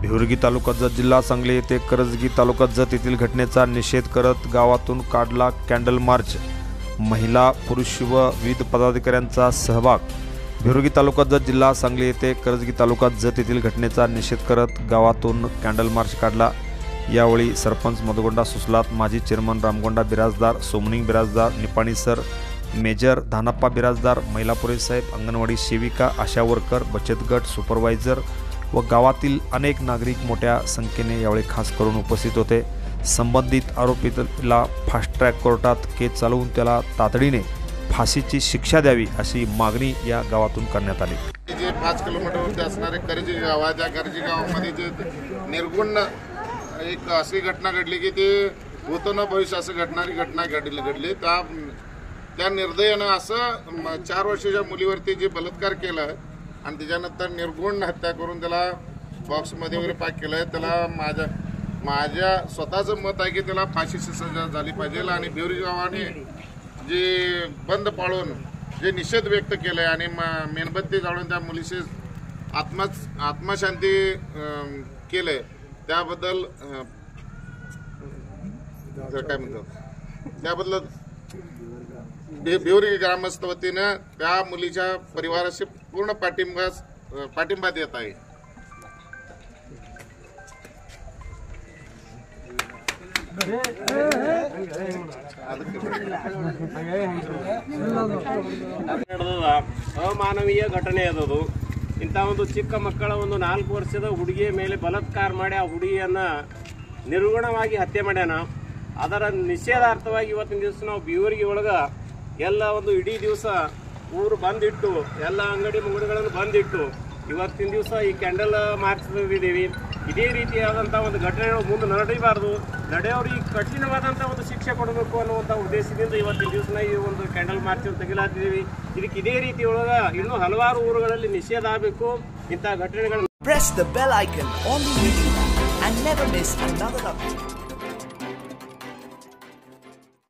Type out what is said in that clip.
भिवरगी तालुका जत जिल्हा सांगली येथे करजगी तालुका जत येथील घटनेचा निषेध करत गावातून काढला कॅन्डल मार्च। महिला पुरुष व विविध पदाधिकाऱ्यांचा सहभाग। भिवरगी तालुका जत जिल्हा सांगली येथे करजगी तालुका जत येथील घटनेचा निषेध करत गावातून कॅन्डल मार्च काढला। यावेळी सरपंच मधुगोंडा सुसलात, माजी chairman Ramgonda Birajdar, Somaning Birajdar, Nipani sir, major Dhanappa Birajdar, महिला पोलीस साहेब, अंगणवाडी सेविका, आशा वर्कर, बचत गट सुपरवायझर व गावातील अनेक नागरिक मोठ्या संख्येने यावेळी खास करून उपस्थित होते। संबंधित आरोपीला फास्ट ट्रॅक कोर्टात केस चालवून त्याला तातडीने फाशीची शिक्षा द्यावी अशी मागणी या गावातून करण्यात आली। जे 5 किलोमीटरवरती असणारे करजी गाव आहे, त्या करजी गावामध्ये जे निर्गुण एक अशी घटना घडली की ते होतं न भविष्य असं घटना घडली। त्या निर्दयानं असं 4 वर्षाच्या मुलीवरती जे बलात्कार केला आणि त्याच्यानंतर निर्गुण हत्या करून त्याला बॉक्समध्ये वगैरे पॅक केलं आहे। त्याला माझ्या स्वतःचं मत आहे की त्याला फाशीची सजा झाली पाहिजे आणि भिवरी गावाने जे बंद पाळून जे निषेध व्यक्त केलं आहे आणि मेणबत्ती जाळून त्या मुलीशी आत्मशांती केलं आहे त्याबद्दल काय म्हणतात त्याबद्दल भिवरी ग्रामस्थ वतीनं त्या मुलीच्या परिवाराशी पूर्ण पाठिंबा देत आहे। ಅಮಾನವೀಯ ಘಟನೆ ಅದು। ಇಂಥ ಒಂದು ಚಿಕ್ಕ ಮಕ್ಕಳ ಒಂದು 4 ವರ್ಷದ ಹುಡುಗಿಯ ಮೇಲೆ ಬಲಾತ್ಕಾರ ಮಾಡಿ ಆ ಹುಡುಗಿಯನ್ನ ನಿರ್ಗುಣವಾಗಿ ಹತ್ಯೆ ಮಾಡ್ಯಾನ। ಅದರ ನಿಷೇಧಾರ್ಥವಾಗಿ ಇವತ್ತಿನ ದಿವಸ ನಾವು ಭಿವರಿಗೆ ಒಳಗ ಎಲ್ಲ ಒಂದು ಇಡೀ ದಿವಸ ಊರು ಬಂದಿಟ್ಟು ಎಲ್ಲ ಅಂಗಡಿ ಮುಂಗಡಿಗಳನ್ನು ಬಂದಿಟ್ಟು ಇವತ್ತಿನ ದಿವಸ ಈ ಕ್ಯಾಂಡಲ್ ಮಾರ್ಚ್ ಇದ್ದೀವಿ। ಇದೇ ರೀತಿಯಾದಂಥ ಒಂದು ಘಟನೆಗಳು ಮುಂದೆ ನಡೆಯಬಾರ್ದು, ನಡೆಯೋರಿಗೆ ಕಠಿಣವಾದಂಥ ಒಂದು ಶಿಕ್ಷೆ ಕೊಡಬೇಕು ಅನ್ನುವಂಥ ಉದ್ದೇಶದಿಂದ ಇವತ್ತಿನ ದಿವಸ ಈ ಒಂದು ಕ್ಯಾಂಡಲ್ ಮಾರ್ಚ್ ತೆಗೆಲಾತಿದ್ದೀವಿ। ಇದಕ್ಕೆ ಇದೇ ರೀತಿ ಒಳಗ ಇನ್ನೂ ಹಲವಾರು ಊರುಗಳಲ್ಲಿ ನಿಷೇಧ ಆಗಬೇಕು ಇಂಥ ಘಟನೆಗಳು। Press the bell icon on the YouTube and never miss another update.